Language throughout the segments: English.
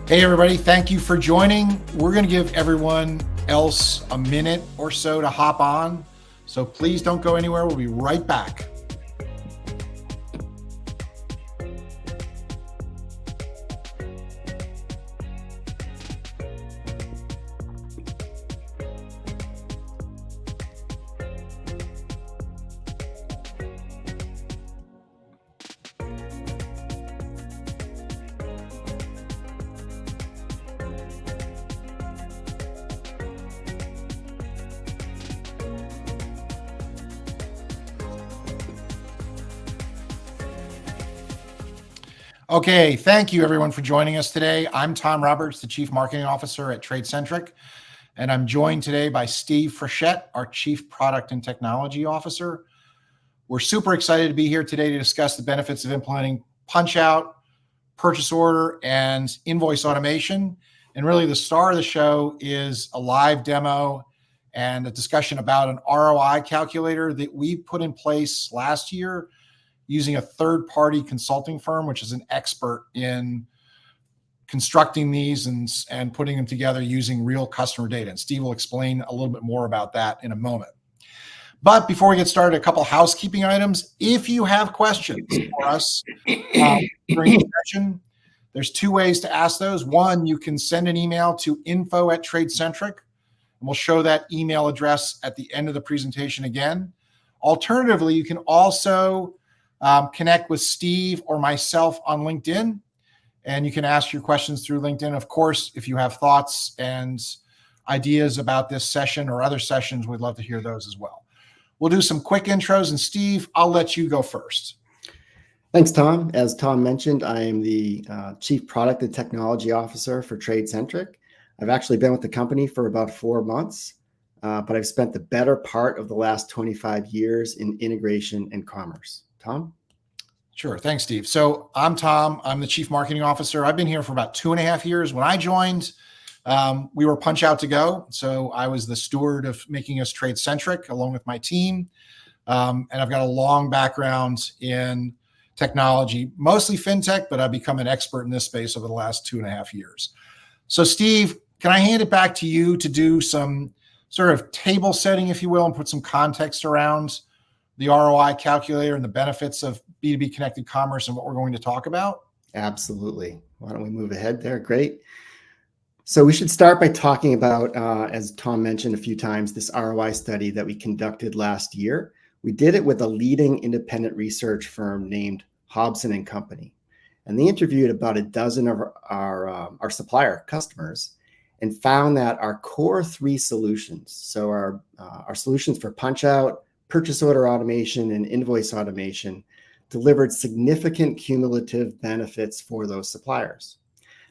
Hey, everybody. Thank you for joining. We're going to give everyone else a minute or so to hop on. So please don't go anywhere. We'll be right back. Okay, thank you everyone for joining us today. I'm Tom Roberts, the Chief Marketing Officer at TradeCentric, and I'm joined today by Steve Frechette, our Chief Product and Technology Officer. We're super excited to be here today to discuss the benefits of implementing punch-out, purchase order, and invoice automation. And really the star of the show is a live demo and a discussion about an ROI calculator that we put in place last year using a third-party consulting firm, which is an expert in constructing these and putting them together using real customer data. And Steve will explain a little bit more about that in a moment. But before we get started, a couple housekeeping items. If you have questions for us during the session, there's two ways to ask those. One, you can send an email to info@TradeCentric, and we'll show that email address at the end of the presentation again. Alternatively, you can also connect with Steve or myself on LinkedIn, and you can ask your questions through LinkedIn. Of course, if you have thoughts and ideas about this session or other sessions, we'd love to hear those as well. We'll do some quick intros, and Steve, I'll let you go first. Thanks, Tom. As Tom mentioned, I am the Chief Product and Technology Officer for TradeCentric. I've actually been with the company for about 4 months, but I've spent the better part of the last 25 years in integration and commerce. Tom? Sure. Thanks, Steve. So I'm Tom. I'm the Chief Marketing Officer. I've been here for about 2.5 years. When I joined, we were punch out to go. So I was the steward of making us TradeCentric along with my team. And I've got a long background in technology, mostly fintech, but I've become an expert in this space over the last 2.5 years. So Steve, can I hand it back to you to do some sort of table setting, if you will, and put some context around the ROI calculator and the benefits of B2B connected commerce and what we're going to talk about? Absolutely. Why don't we move ahead there? Great. So we should start by talking about, as Tom mentioned a few times, this ROI study that we conducted last year. We did it with a leading independent research firm named Hobson & Company. And they interviewed about a dozen of our supplier customers and found that our core 3 solutions, so our solutions for punch out, purchase order automation, and invoice automation, delivered significant cumulative benefits for those suppliers.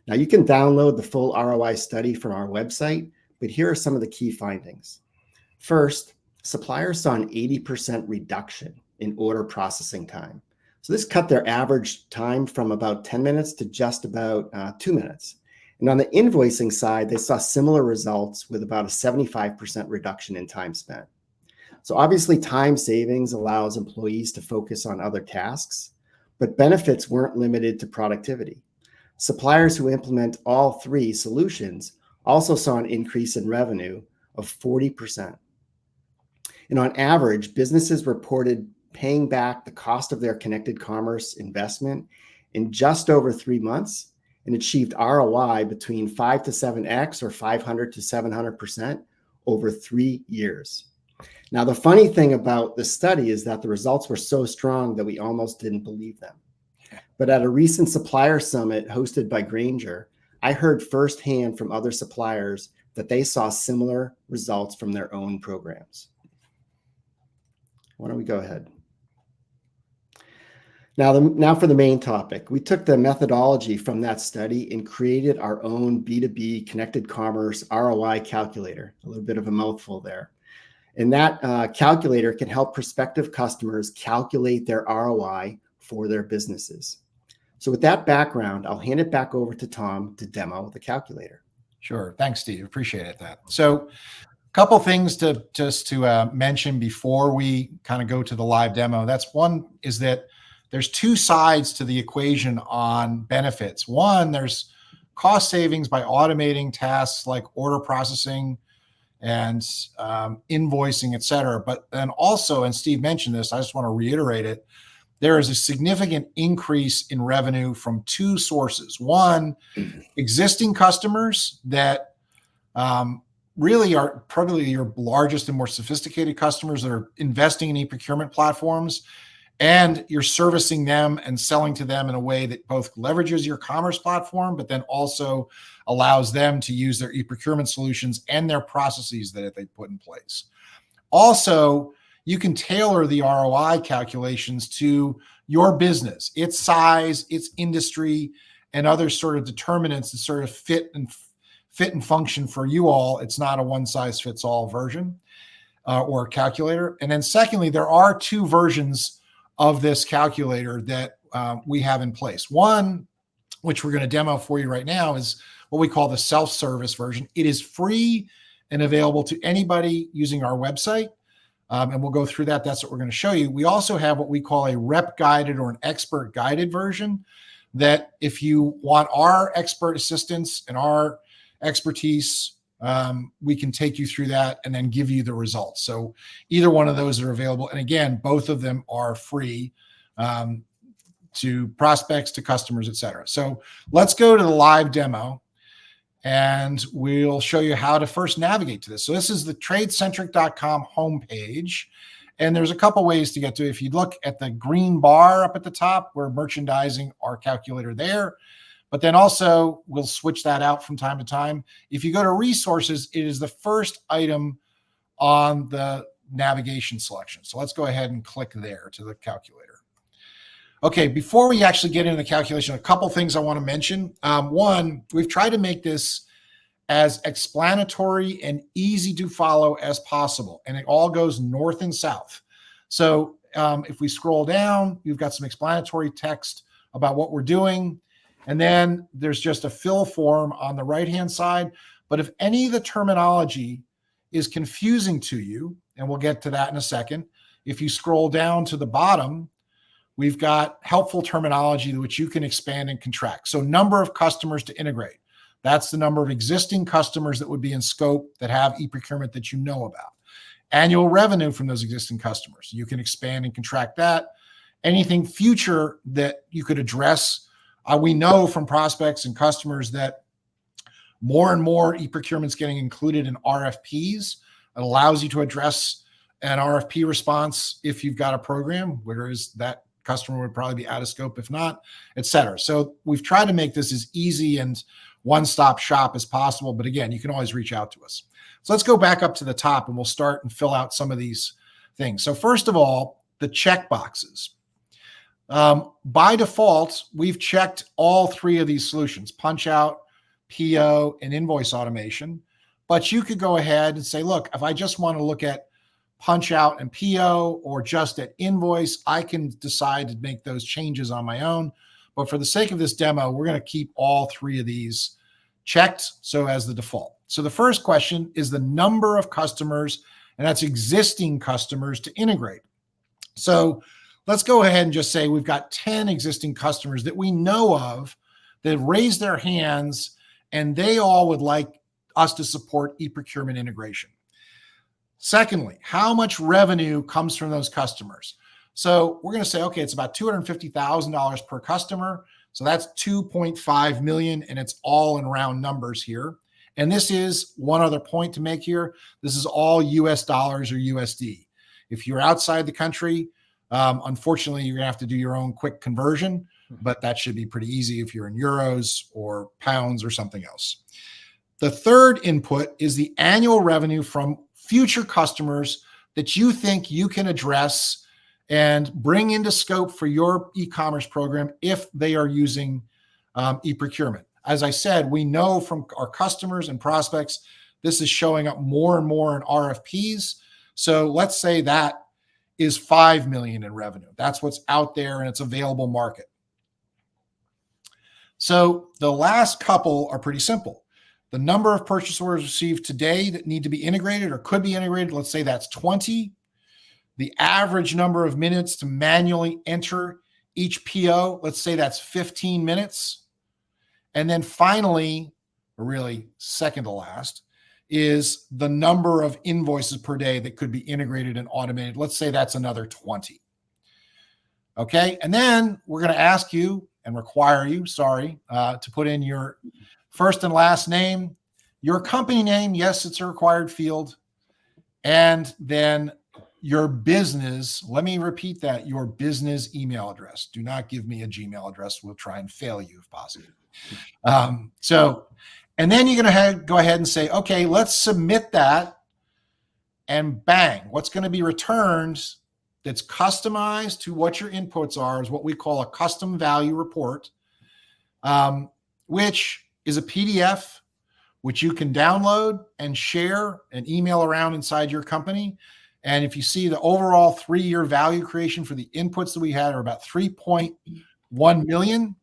Now, you can download the full ROI study from our website, but here are some of the key findings. First, suppliers saw an 80% reduction in order processing time. So this cut their average time from about 10 minutes to just about 2 minutes. And on the invoicing side, they saw similar results with about a 75% reduction in time spent. So obviously time savings allows employees to focus on other tasks, but benefits weren't limited to productivity. Suppliers who implement all 3 solutions also saw an increase in revenue of 40%. And on average, businesses reported paying back the cost of their connected commerce investment in just over 3 months and achieved ROI between 5 to 7x or 500 to 700% over 3 years. Now, the funny thing about this study is that the results were so strong that we almost didn't believe them. But at a recent supplier summit hosted by Grainger, I heard firsthand from other suppliers that they saw similar results from their own programs. Why don't we go ahead? Now for the main topic. We took the methodology from that study and created our own B2B connected commerce ROI calculator, a little bit of a mouthful there. And that calculator can help prospective customers calculate their ROI for their businesses. So with that background, I'll hand it back over to Tom to demo the calculator. Sure. Thanks, Steve. Appreciate it. So a couple things to mention before we kind of go to the live demo. That's one is that there's 2 sides to the equation on benefits. One, there's cost savings by automating tasks like order processing and invoicing, et cetera. But then also, and Steve mentioned this, I just want to reiterate it, there is a significant increase in revenue from two sources. One, existing customers that really are probably your largest and more sophisticated customers that are investing in e-procurement platforms, and you're servicing them and selling to them in a way that both leverages your commerce platform, but then also allows them to use their e-procurement solutions and their processes that they put in place. Also, you can tailor the ROI calculations to your business, its size, its industry, and other sort of determinants that sort of fit and function for you all. It's not a one-size-fits-all version or calculator. And then secondly, there are two versions of this calculator that we have in place. One, which we're going to demo for you right now, is what we call the self-service version. It is free and available to anybody using our website. And we'll go through that. That's what we're going to show you. We also have what we call a rep guided or an expert guided version that if you want our expert assistance and our expertise, we can take you through that and then give you the results. So either one of those are available. And again, both of them are free to prospects, to customers, et cetera. So let's go to the live demo and we'll show you how to first navigate to this. So this is the tradecentric.com homepage. And there's a couple ways to get to it. If you look at the green bar up at the top, we're merchandising our calculator there. But then also we'll switch that out from time to time. If you go to resources, it is the first item on the navigation selection. So let's go ahead and click there to the calculator. Okay, before we actually get into the calculation, a couple things I want to mention. One, we've tried to make this as explanatory and easy to follow as possible, and it all goes north and south. So if we scroll down, you've got some explanatory text about what we're doing, and then there's just a fill form on the right-hand side. But if any of the terminology is confusing to you, and we'll get to that in a second, if you scroll down to the bottom, we've got helpful terminology which you can expand and contract. So number of customers to integrate. That's the number of existing customers that would be in scope that have e-procurement that you know about. Annual revenue from those existing customers. You can expand and contract that. Anything future that you could address. We know from prospects and customers that more and more e-procurement is getting included in RFPs. It allows you to address an RFP response if you've got a program, whereas that customer would probably be out of scope if not, et cetera. So we've tried to make this as easy and one-stop shop as possible. But again, you can always reach out to us. So let's go back up to the top and we'll start and fill out some of these things. So first of all, the check boxes. By default, we've checked all three of these solutions, punch out, PO, and invoice automation. But you could go ahead and say, look, if I just want to look at punch out and PO or just at invoice, I can decide to make those changes on my own. But for the sake of this demo, we're going to keep all three of these checked so as the default. So the first question is the number of customers, and that's existing customers to integrate. So let's go ahead and just say we've got 10 existing customers that we know of that raised their hands and they all would like us to support e-procurement integration. Secondly, how much revenue comes from those customers? So we're going to say, okay, it's about $250,000 per customer. So that's 2.5 million, and it's all in round numbers here. And this is one other point to make here. This is all US dollars or USD. If you're outside the country, unfortunately, you're going to have to do your own quick conversion, but that should be pretty easy if you're in euros or pounds or something else. The third input is the annual revenue from future customers that you think you can address and bring into scope for your e-commerce program if they are using e-procurement. As I said, we know from our customers and prospects, this is showing up more and more in RFPs. So let's say that is 5 million in revenue. That's what's out there and it's available market. So the last couple are pretty simple. The number of purchase orders received today that need to be integrated or could be integrated, let's say that's 20. The average number of minutes to manually enter each PO, let's say that's 15 minutes. And then finally, or really second to last, is the number of invoices per day that could be integrated and automated. Let's say that's another 20. Okay. And then we're going to ask you and require you, to put in your first and last name, your company name. Yes, it's a required field. And then your business, let me repeat that, your business email address. Do not give me a Gmail address. We'll try and fail you if possible. And then you're going to go ahead and say, okay, let's submit that. And bang, what's going to be returned that's customized to what your inputs are is what we call a custom value report, which is a PDF, which you can download and share and email around inside your company. And if you see the overall 3-year value creation for the inputs that we had are about 3.1 million,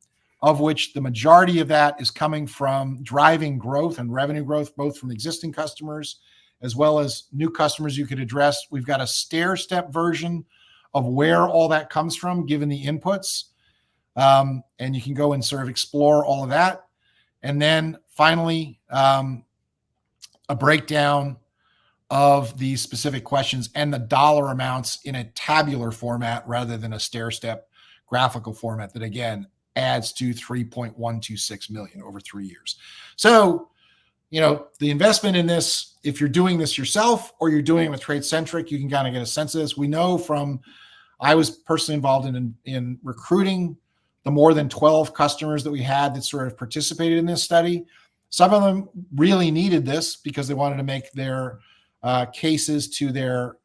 of which the majority of that is coming from driving growth and revenue growth, both from existing customers as well as new customers you could address. We've got a stair-step version of where all that comes from, given the inputs. And you can go and sort of explore all of that. And then finally, a breakdown of these specific questions and the dollar amounts in a tabular format rather than a stair-step graphical format that, again, adds to 3.126 million over 3 years. So, the investment in this, if you're doing this yourself or you're doing it with Trade Centric, you can kind of get a sense of this. We know I was personally involved in recruiting the more than 12 customers that we had that sort of participated in this study. Some of them really needed this because they wanted to make their cases to their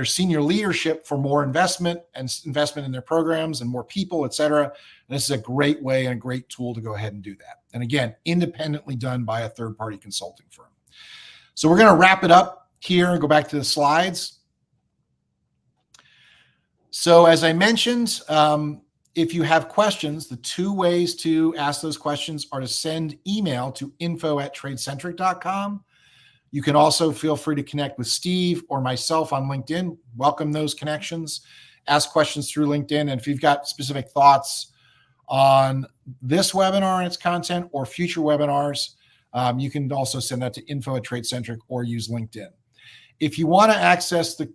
senior leadership for more investment in their programs and more people, et cetera. And this is a great way and a great tool to go ahead and do that. And again, independently done by a third-party consulting firm. So we're going to wrap it up here and go back to the slides. So as I mentioned, if you have questions, the 2 ways to ask those questions are to send email to info@tradecentric.com. You can also feel free to connect with Steve or myself on LinkedIn. Welcome those connections. Ask questions through LinkedIn. And if you've got specific thoughts on this webinar and its content or future webinars, you can also send that to info@tradecentric or use LinkedIn. If you want to access the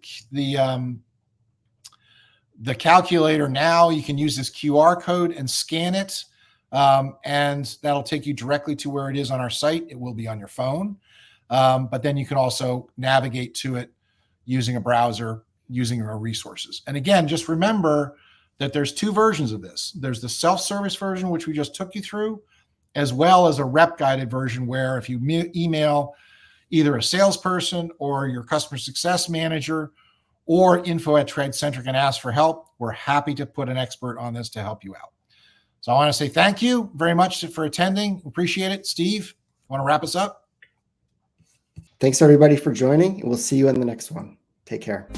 calculator now, you can use this QR code and scan it. And that'll take you directly to where it is on our site. It will be on your phone. But then you can also navigate to it using a browser, using our resources. And again, just remember that there's 2 versions of this. There's the self-service version, which we just took you through, as well as a rep-guided version where if you email either a salesperson or your customer success manager or info@TradeCentric and ask for help, we're happy to put an expert on this to help you out. So I want to say thank you very much for attending. Appreciate it. Steve, want to wrap us up? Thanks everybody for joining, and we'll see you in the next one. Take care.